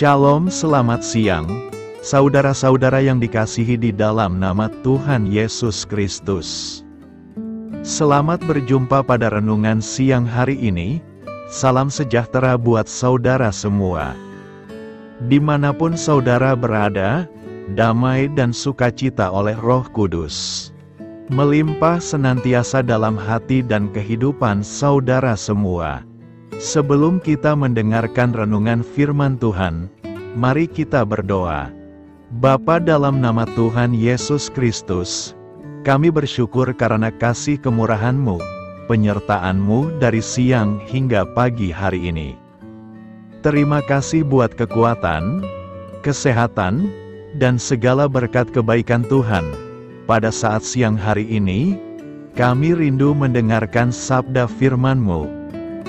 Shalom, selamat siang, saudara-saudara yang dikasihi di dalam nama Tuhan Yesus Kristus. Selamat berjumpa pada renungan siang hari ini. Salam sejahtera buat saudara semua. Dimanapun saudara berada, damai dan sukacita oleh Roh Kudus melimpah senantiasa dalam hati dan kehidupan saudara semua. Sebelum kita mendengarkan renungan firman Tuhan, mari kita berdoa. Bapa, dalam nama Tuhan Yesus Kristus, kami bersyukur karena kasih kemurahan-Mu, penyertaan-Mu dari siang hingga pagi hari ini. Terima kasih buat kekuatan, kesehatan, dan segala berkat kebaikan Tuhan. Pada saat siang hari ini, kami rindu mendengarkan sabda firman-Mu.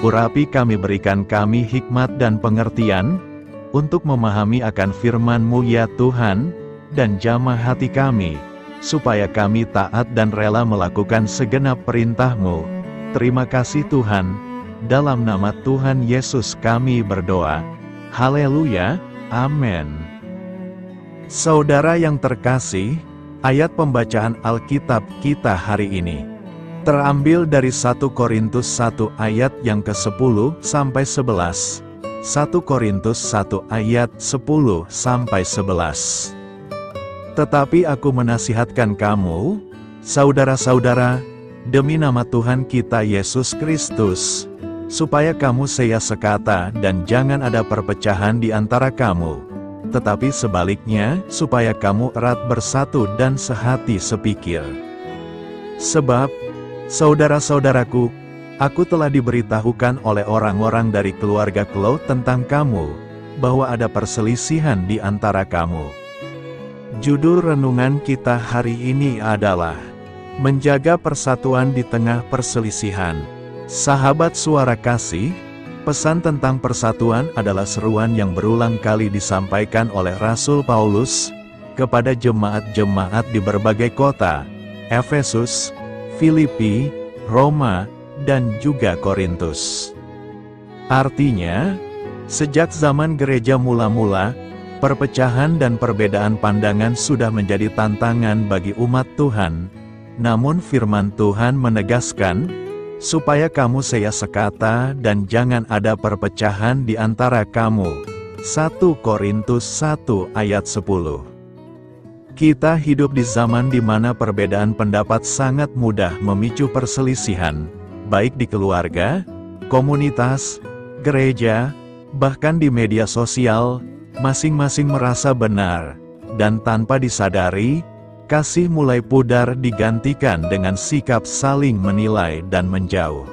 Urapi kami, berikan kami hikmat dan pengertian, untuk memahami akan firman-Mu ya Tuhan, dan jamah hati kami, supaya kami taat dan rela melakukan segenap perintah-Mu. Terima kasih Tuhan, dalam nama Tuhan Yesus kami berdoa. Haleluya, amin. Saudara yang terkasih, ayat pembacaan Alkitab kita hari ini terambil dari 1 Korintus 1 ayat yang ke-10 sampai 11. 1 Korintus 1 ayat 10 sampai 11. Tetapi aku menasihatkan kamu, saudara-saudara, demi nama Tuhan kita Yesus Kristus, supaya kamu seya sekata dan jangan ada perpecahan di antara kamu. Tetapi sebaliknya, supaya kamu erat bersatu dan sehati sepikir. Sebab, saudara-saudaraku, aku telah diberitahukan oleh orang-orang dari keluarga Khloe tentang kamu, bahwa ada perselisihan di antara kamu. Judul renungan kita hari ini adalah Menjaga Persatuan di Tengah Perselisihan. Sahabat suara kasih, pesan tentang persatuan adalah seruan yang berulang kali disampaikan oleh Rasul Paulus kepada jemaat-jemaat di berbagai kota, Efesus, Filipi, Roma, dan juga Korintus. Artinya, sejak zaman gereja mula-mula, perpecahan dan perbedaan pandangan sudah menjadi tantangan bagi umat Tuhan. Namun firman Tuhan menegaskan, supaya kamu seya sekata dan jangan ada perpecahan di antara kamu. 1 Korintus 1 ayat 10. Kita hidup di zaman di mana perbedaan pendapat sangat mudah memicu perselisihan, baik di keluarga, komunitas, gereja, bahkan di media sosial. Masing-masing merasa benar, dan tanpa disadari, kasih mulai pudar digantikan dengan sikap saling menilai dan menjauh.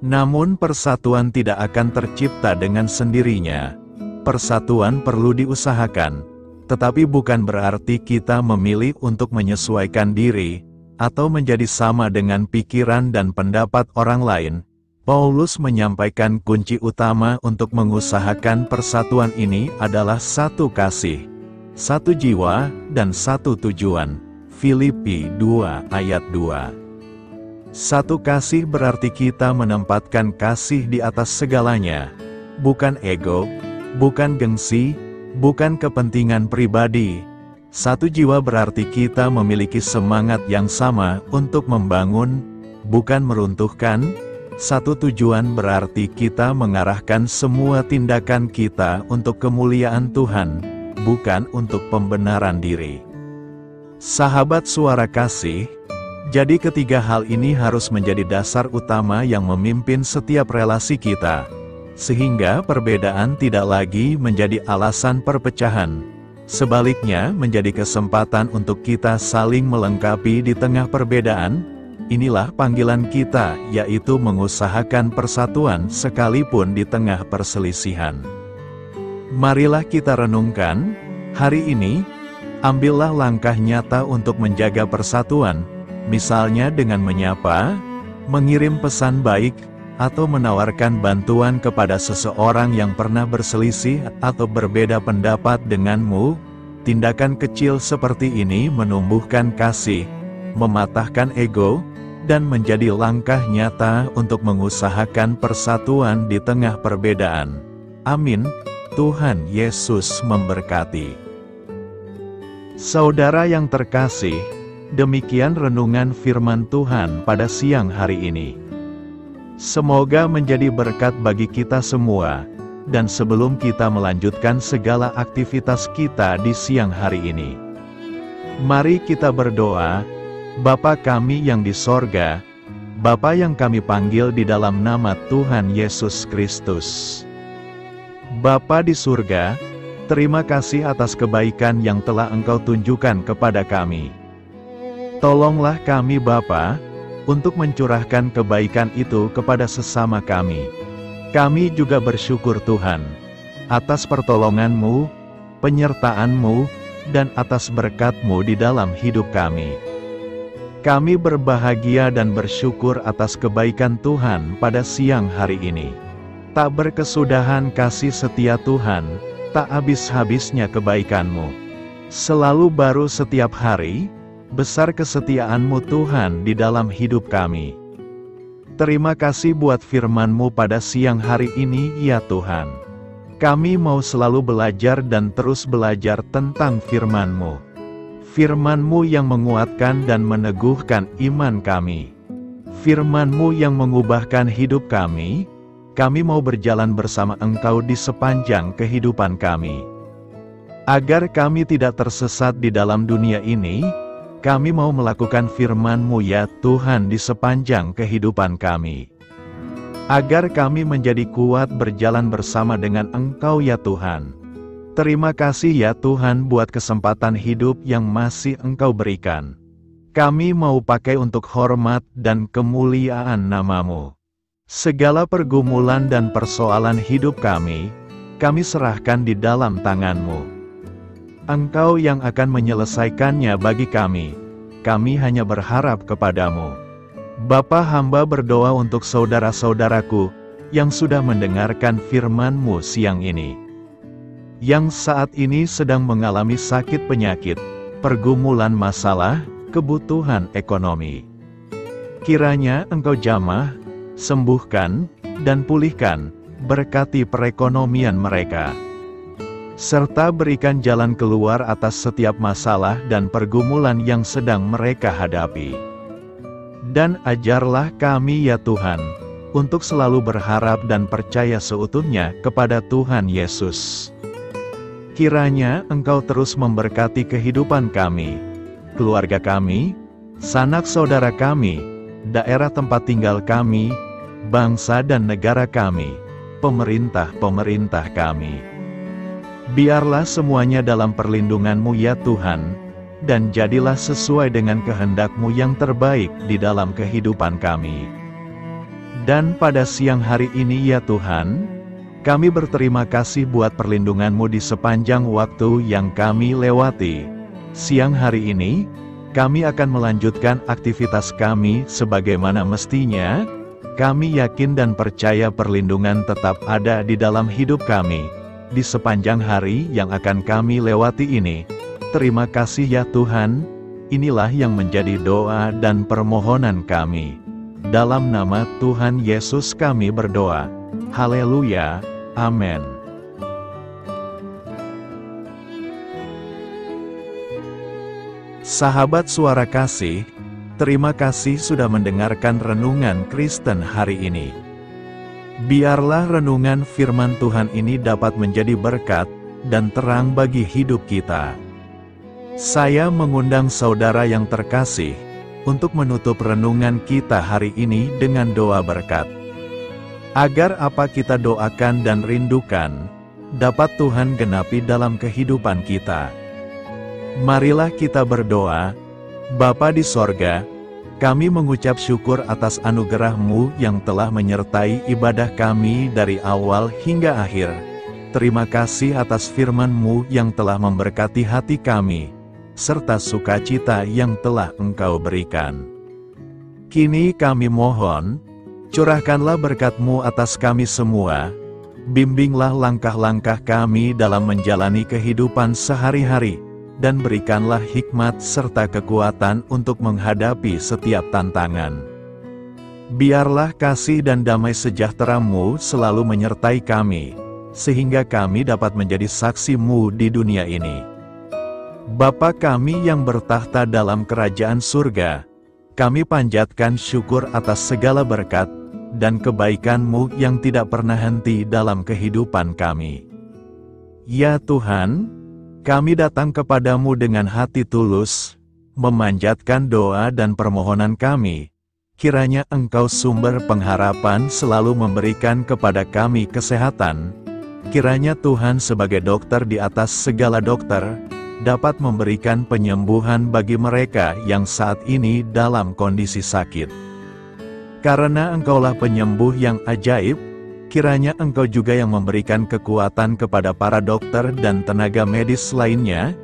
Namun persatuan tidak akan tercipta dengan sendirinya. Persatuan perlu diusahakan. Tetapi bukan berarti kita memilih untuk menyesuaikan diri, atau menjadi sama dengan pikiran dan pendapat orang lain. Paulus menyampaikan kunci utama untuk mengusahakan persatuan ini adalah satu kasih, satu jiwa, dan satu tujuan. Filipi 2 ayat 2. Satu kasih berarti kita menempatkan kasih di atas segalanya. Bukan ego, bukan gengsi, bukan kepentingan pribadi. Satu jiwa berarti kita memiliki semangat yang sama untuk membangun, bukan meruntuhkan. Satu tujuan berarti kita mengarahkan semua tindakan kita untuk kemuliaan Tuhan, bukan untuk pembenaran diri. Sahabat suara kasih, jadi ketiga hal ini harus menjadi dasar utama yang memimpin setiap relasi kita. Sehingga perbedaan tidak lagi menjadi alasan perpecahan. Sebaliknya menjadi kesempatan untuk kita saling melengkapi di tengah perbedaan. Inilah panggilan kita, yaitu mengusahakan persatuan sekalipun di tengah perselisihan. Marilah kita renungkan, hari ini, ambillah langkah nyata untuk menjaga persatuan, misalnya dengan menyapa, mengirim pesan baik, atau menawarkan bantuan kepada seseorang yang pernah berselisih atau berbeda pendapat denganmu. Tindakan kecil seperti ini menumbuhkan kasih, mematahkan ego, dan menjadi langkah nyata untuk mengusahakan persatuan di tengah perbedaan. Amin. Tuhan Yesus memberkati. Saudara yang terkasih, demikian renungan firman Tuhan pada siang hari ini. Semoga menjadi berkat bagi kita semua, dan sebelum kita melanjutkan segala aktivitas kita di siang hari ini, mari kita berdoa. Bapa kami yang di sorga, Bapa yang kami panggil di dalam nama Tuhan Yesus Kristus. Bapa di surga, terima kasih atas kebaikan yang telah Engkau tunjukkan kepada kami. Tolonglah kami Bapa, untuk mencurahkan kebaikan itu kepada sesama kami. Kami juga bersyukur Tuhan, atas pertolongan-Mu, penyertaan-Mu, dan atas berkat-Mu di dalam hidup kami. Kami berbahagia dan bersyukur atas kebaikan Tuhan pada siang hari ini. Tak berkesudahan kasih setia Tuhan, tak habis-habisnya kebaikan-Mu. Selalu baru setiap hari, besar kesetiaan-Mu Tuhan di dalam hidup kami. Terima kasih buat firman-Mu pada siang hari ini ya Tuhan. Kami mau selalu belajar dan terus belajar tentang firman-Mu. Firman-Mu yang menguatkan dan meneguhkan iman kami. Firman-Mu yang mengubahkan hidup kami. Kami mau berjalan bersama Engkau di sepanjang kehidupan kami. Agar kami tidak tersesat di dalam dunia ini, kami mau melakukan firman-Mu ya Tuhan di sepanjang kehidupan kami. Agar kami menjadi kuat berjalan bersama dengan Engkau ya Tuhan. Terima kasih ya Tuhan buat kesempatan hidup yang masih Engkau berikan. Kami mau pakai untuk hormat dan kemuliaan nama-Mu. Segala pergumulan dan persoalan hidup kami serahkan di dalam tangan-Mu. Engkau yang akan menyelesaikannya bagi kami hanya berharap kepada-Mu. Bapa, hamba berdoa untuk saudara-saudaraku yang sudah mendengarkan firman-Mu siang ini, yang saat ini sedang mengalami sakit penyakit, pergumulan masalah, kebutuhan ekonomi. Kiranya Engkau jamah, sembuhkan, dan pulihkan, berkati perekonomian mereka. Serta berikan jalan keluar atas setiap masalah dan pergumulan yang sedang mereka hadapi. Dan ajarlah kami ya Tuhan, untuk selalu berharap dan percaya seutuhnya kepada Tuhan Yesus. Kiranya Engkau terus memberkati kehidupan kami, keluarga kami, sanak saudara kami, daerah tempat tinggal kami, bangsa dan negara kami, pemerintah-pemerintah kami. Biarlah semuanya dalam perlindungan-Mu ya Tuhan, dan jadilah sesuai dengan kehendak-Mu yang terbaik di dalam kehidupan kami. Dan pada siang hari ini ya Tuhan, kami berterima kasih buat perlindungan-Mu di sepanjang waktu yang kami lewati. Siang hari ini, kami akan melanjutkan aktivitas kami sebagaimana mestinya. Kami yakin dan percaya perlindungan tetap ada di dalam hidup kami, di sepanjang hari yang akan kami lewati ini. Terima kasih ya Tuhan, inilah yang menjadi doa dan permohonan kami. Dalam nama Tuhan Yesus kami berdoa. Haleluya. Amin. Sahabat Suara Kasih, terima kasih sudah mendengarkan renungan Kristen hari ini. Biarlah renungan firman Tuhan ini dapat menjadi berkat dan terang bagi hidup kita. Saya mengundang saudara yang terkasih untuk menutup renungan kita hari ini dengan doa berkat. Agar apa kita doakan dan rindukan, dapat Tuhan genapi dalam kehidupan kita. Marilah kita berdoa. Bapa di sorga, kami mengucap syukur atas anugerah-Mu yang telah menyertai ibadah kami dari awal hingga akhir. Terima kasih atas firman-Mu yang telah memberkati hati kami, serta sukacita yang telah Engkau berikan. Kini kami mohon, curahkanlah berkat-Mu atas kami semua, bimbinglah langkah-langkah kami dalam menjalani kehidupan sehari-hari, dan berikanlah hikmat serta kekuatan untuk menghadapi setiap tantangan. Biarlah kasih dan damai sejahtera-Mu selalu menyertai kami, sehingga kami dapat menjadi saksi-Mu di dunia ini. Bapa kami yang bertahta dalam kerajaan surga, kami panjatkan syukur atas segala berkat dan kebaikan-Mu yang tidak pernah henti dalam kehidupan kami. Ya Tuhan, kami datang kepadamu dengan hati tulus, memanjatkan doa dan permohonan kami. Kiranya Engkau sumber pengharapan selalu memberikan kepada kami kesehatan. Kiranya Tuhan sebagai dokter di atas segala dokter, dapat memberikan penyembuhan bagi mereka yang saat ini dalam kondisi sakit. Karena Engkaulah penyembuh yang ajaib, kiranya Engkau juga yang memberikan kekuatan kepada para dokter dan tenaga medis lainnya.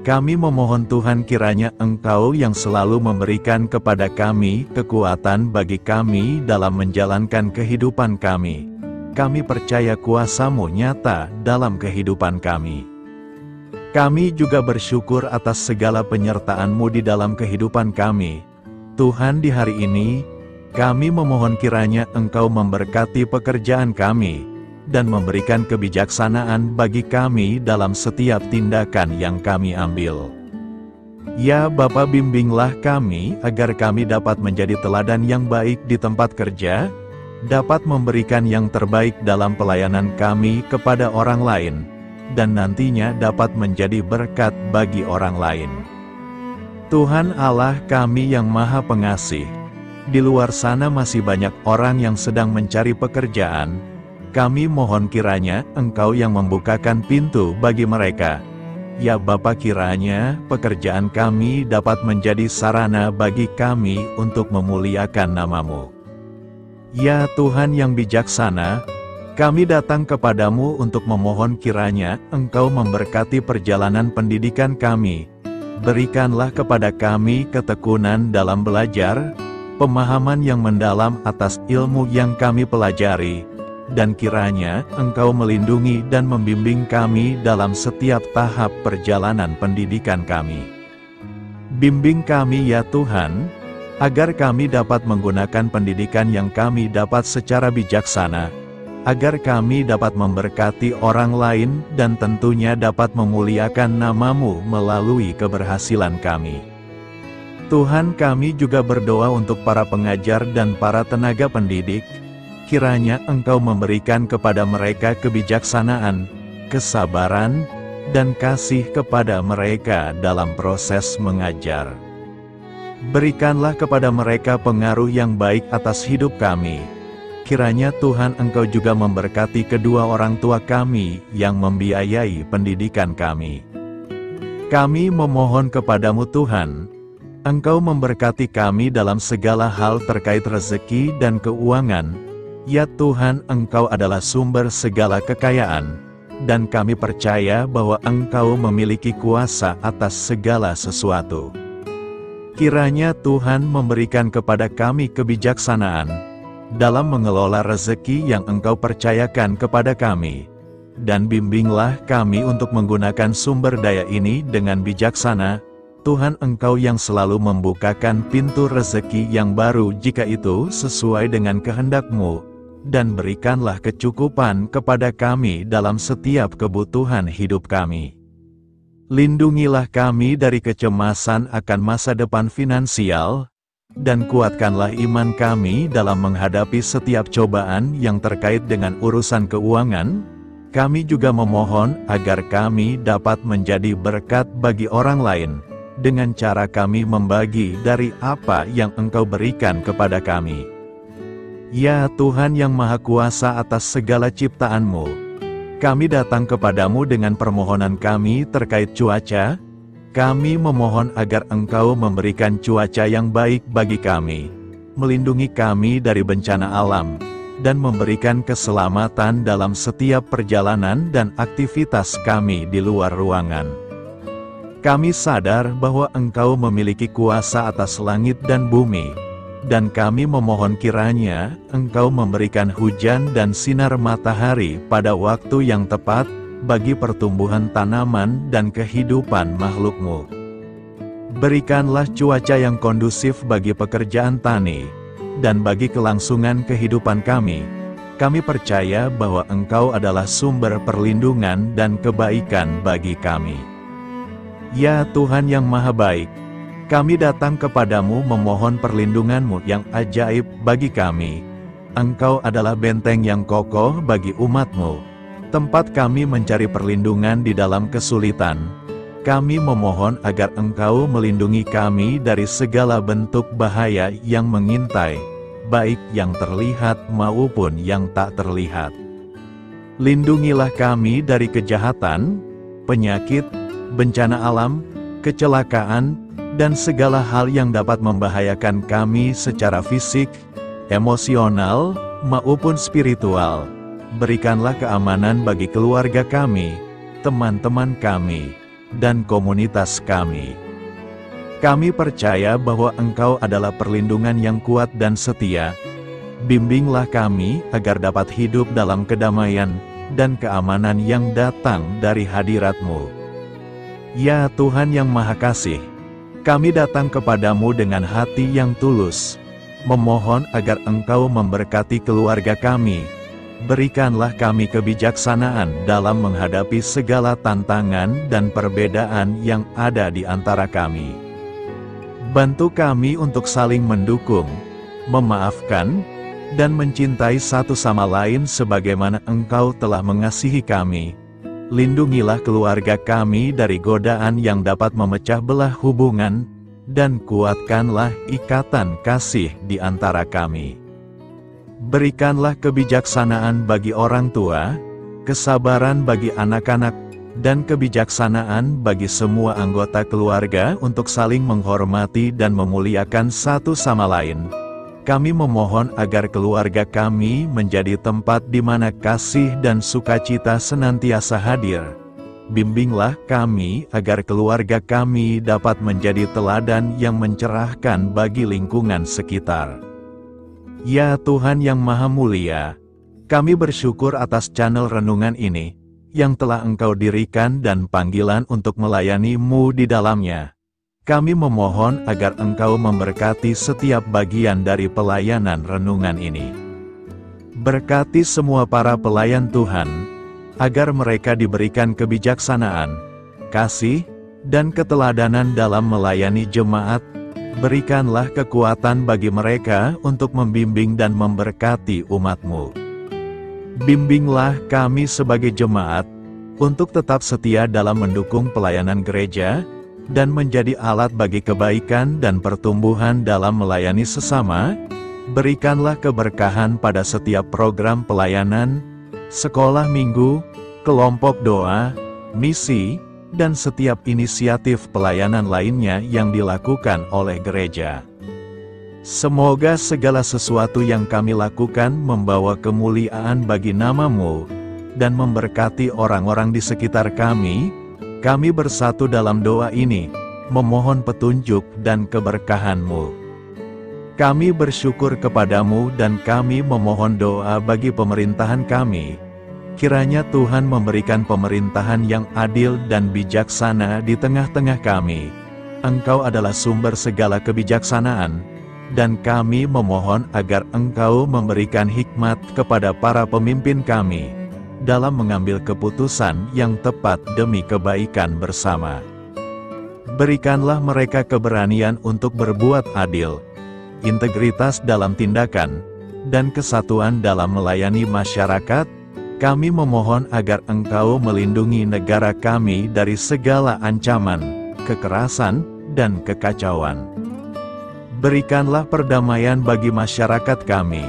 Kami memohon Tuhan kiranya Engkau yang selalu memberikan kepada kami kekuatan bagi kami dalam menjalankan kehidupan kami. Kami percaya kuasa-Mu nyata dalam kehidupan kami. Kami juga bersyukur atas segala penyertaan-Mu di dalam kehidupan kami. Tuhan, di hari ini, kami memohon kiranya Engkau memberkati pekerjaan kami, dan memberikan kebijaksanaan bagi kami dalam setiap tindakan yang kami ambil. Ya Bapa, bimbinglah kami agar kami dapat menjadi teladan yang baik di tempat kerja, dapat memberikan yang terbaik dalam pelayanan kami kepada orang lain, dan nantinya dapat menjadi berkat bagi orang lain. Tuhan Allah kami yang Maha Pengasih, di luar sana masih banyak orang yang sedang mencari pekerjaan. Kami mohon kiranya Engkau yang membukakan pintu bagi mereka. Ya Bapa, kiranya pekerjaan kami dapat menjadi sarana bagi kami untuk memuliakan nama-Mu. Ya Tuhan yang bijaksana, kami datang kepadamu untuk memohon kiranya Engkau memberkati perjalanan pendidikan kami. Berikanlah kepada kami ketekunan dalam belajar, pemahaman yang mendalam atas ilmu yang kami pelajari, dan kiranya Engkau melindungi dan membimbing kami dalam setiap tahap perjalanan pendidikan kami. Bimbing kami ya Tuhan, agar kami dapat menggunakan pendidikan yang kami dapat secara bijaksana, agar kami dapat memberkati orang lain dan tentunya dapat memuliakan nama-Mu melalui keberhasilan kami. Tuhan, kami juga berdoa untuk para pengajar dan para tenaga pendidik. Kiranya Engkau memberikan kepada mereka kebijaksanaan, kesabaran, dan kasih kepada mereka dalam proses mengajar. Berikanlah kepada mereka pengaruh yang baik atas hidup kami. Kiranya Tuhan Engkau juga memberkati kedua orang tua kami yang membiayai pendidikan kami. Kami memohon kepadamu Tuhan, Engkau memberkati kami dalam segala hal terkait rezeki dan keuangan. Ya Tuhan, Engkau adalah sumber segala kekayaan, dan kami percaya bahwa Engkau memiliki kuasa atas segala sesuatu. Kiranya Tuhan memberikan kepada kami kebijaksanaan dalam mengelola rezeki yang Engkau percayakan kepada kami, dan bimbinglah kami untuk menggunakan sumber daya ini dengan bijaksana. Tuhan, Engkau yang selalu membukakan pintu rezeki yang baru jika itu sesuai dengan kehendak-Mu, dan berikanlah kecukupan kepada kami dalam setiap kebutuhan hidup kami. Lindungilah kami dari kecemasan akan masa depan finansial, dan kuatkanlah iman kami dalam menghadapi setiap cobaan yang terkait dengan urusan keuangan. Kami juga memohon agar kami dapat menjadi berkat bagi orang lain, dengan cara kami membagi dari apa yang Engkau berikan kepada kami. Ya Tuhan yang Maha Kuasa atas segala ciptaan-Mu, kami datang kepadamu dengan permohonan kami terkait cuaca. Kami memohon agar Engkau memberikan cuaca yang baik bagi kami, melindungi kami dari bencana alam, dan memberikan keselamatan dalam setiap perjalanan dan aktivitas kami di luar ruangan. Kami sadar bahwa Engkau memiliki kuasa atas langit dan bumi, dan kami memohon kiranya Engkau memberikan hujan dan sinar matahari pada waktu yang tepat bagi pertumbuhan tanaman dan kehidupan makhluk-Mu. Berikanlah cuaca yang kondusif bagi pekerjaan tani, dan bagi kelangsungan kehidupan kami. Kami percaya bahwa Engkau adalah sumber perlindungan dan kebaikan bagi kami. Ya Tuhan yang Maha Baik, kami datang kepadamu memohon perlindungan-Mu yang ajaib bagi kami. Engkau adalah benteng yang kokoh bagi umat-Mu, tempat kami mencari perlindungan di dalam kesulitan. Kami memohon agar Engkau melindungi kami dari segala bentuk bahaya yang mengintai, baik yang terlihat maupun yang tak terlihat. Lindungilah kami dari kejahatan, penyakit, bencana alam, kecelakaan, dan segala hal yang dapat membahayakan kami secara fisik, emosional, maupun spiritual. Berikanlah keamanan bagi keluarga kami, teman-teman kami, dan komunitas kami. Kami percaya bahwa Engkau adalah perlindungan yang kuat dan setia. Bimbinglah kami agar dapat hidup dalam kedamaian dan keamanan yang datang dari hadirat-Mu. Ya Tuhan yang Maha Kasih, kami datang kepadamu dengan hati yang tulus, memohon agar Engkau memberkati keluarga kami. Berikanlah kami kebijaksanaan dalam menghadapi segala tantangan dan perbedaan yang ada di antara kami. Bantu kami untuk saling mendukung, memaafkan, dan mencintai satu sama lain sebagaimana Engkau telah mengasihi kami. Lindungilah keluarga kami dari godaan yang dapat memecah belah hubungan, dan kuatkanlah ikatan kasih di antara kami. Berikanlah kebijaksanaan bagi orang tua, kesabaran bagi anak-anak, dan kebijaksanaan bagi semua anggota keluarga untuk saling menghormati dan memuliakan satu sama lain. Kami memohon agar keluarga kami menjadi tempat di mana kasih dan sukacita senantiasa hadir. Bimbinglah kami agar keluarga kami dapat menjadi teladan yang mencerahkan bagi lingkungan sekitar. Ya Tuhan yang Maha Mulia, kami bersyukur atas channel renungan ini, yang telah Engkau dirikan dan panggilan untuk melayani-Mu di dalamnya. Kami memohon agar Engkau memberkati setiap bagian dari pelayanan renungan ini. Berkati semua para pelayan Tuhan, agar mereka diberikan kebijaksanaan, kasih, dan keteladanan dalam melayani jemaat. Berikanlah kekuatan bagi mereka untuk membimbing dan memberkati umat-Mu. Bimbinglah kami sebagai jemaat, untuk tetap setia dalam mendukung pelayanan gereja, dan menjadi alat bagi kebaikan dan pertumbuhan dalam melayani sesama. Berikanlah keberkahan pada setiap program pelayanan, sekolah minggu, kelompok doa, misi, dan setiap inisiatif pelayanan lainnya yang dilakukan oleh gereja. Semoga segala sesuatu yang kami lakukan membawa kemuliaan bagi nama-Mu, dan memberkati orang-orang di sekitar kami. Kami bersatu dalam doa ini, memohon petunjuk dan keberkahan-Mu. Kami bersyukur kepadamu dan kami memohon doa bagi pemerintahan kami. Kiranya Tuhan memberikan pemerintahan yang adil dan bijaksana di tengah-tengah kami. Engkau adalah sumber segala kebijaksanaan, dan kami memohon agar Engkau memberikan hikmat kepada para pemimpin kami, dalam mengambil keputusan yang tepat demi kebaikan bersama. Berikanlah mereka keberanian untuk berbuat adil, integritas dalam tindakan, dan kesatuan dalam melayani masyarakat. Kami memohon agar Engkau melindungi negara kami dari segala ancaman, kekerasan, dan kekacauan. Berikanlah perdamaian bagi masyarakat kami,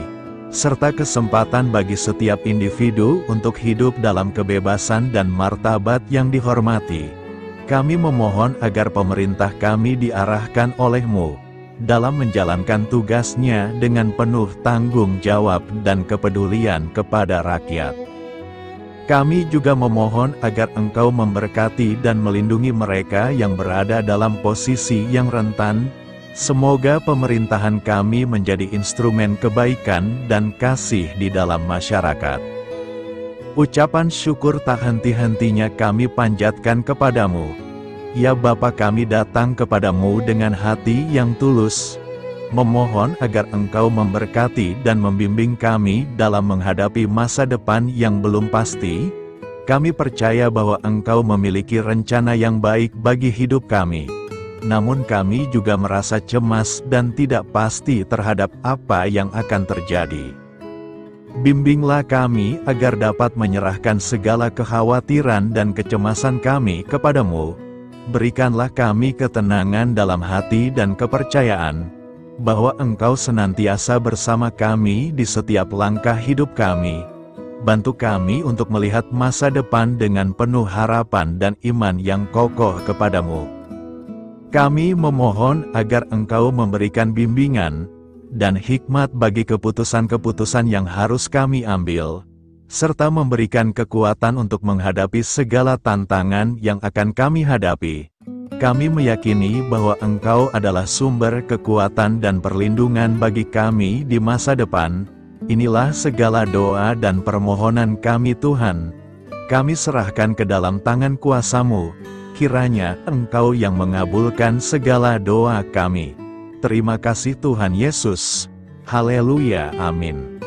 serta kesempatan bagi setiap individu untuk hidup dalam kebebasan dan martabat yang dihormati. Kami memohon agar pemerintah kami diarahkan oleh-Mu, dalam menjalankan tugasnya dengan penuh tanggung jawab dan kepedulian kepada rakyat. Kami juga memohon agar Engkau memberkati dan melindungi mereka yang berada dalam posisi yang rentan. Semoga pemerintahan kami menjadi instrumen kebaikan dan kasih di dalam masyarakat. Ucapan syukur tak henti-hentinya kami panjatkan kepadamu. Ya Bapa, kami datang kepadamu dengan hati yang tulus, memohon agar Engkau memberkati dan membimbing kami dalam menghadapi masa depan yang belum pasti. Kami percaya bahwa Engkau memiliki rencana yang baik bagi hidup kami. Namun kami juga merasa cemas dan tidak pasti terhadap apa yang akan terjadi. Bimbinglah kami agar dapat menyerahkan segala kekhawatiran dan kecemasan kami kepadamu. Berikanlah kami ketenangan dalam hati dan kepercayaan bahwa Engkau senantiasa bersama kami di setiap langkah hidup kami. Bantu kami untuk melihat masa depan dengan penuh harapan dan iman yang kokoh kepadamu. Kami memohon agar Engkau memberikan bimbingan dan hikmat bagi keputusan-keputusan yang harus kami ambil, serta memberikan kekuatan untuk menghadapi segala tantangan yang akan kami hadapi. Kami meyakini bahwa Engkau adalah sumber kekuatan dan perlindungan bagi kami di masa depan. Inilah segala doa dan permohonan kami Tuhan. Kami serahkan ke dalam tangan kuasa-Mu. Kiranya Engkau yang mengabulkan segala doa kami. Terima kasih Tuhan Yesus. Haleluya, amin.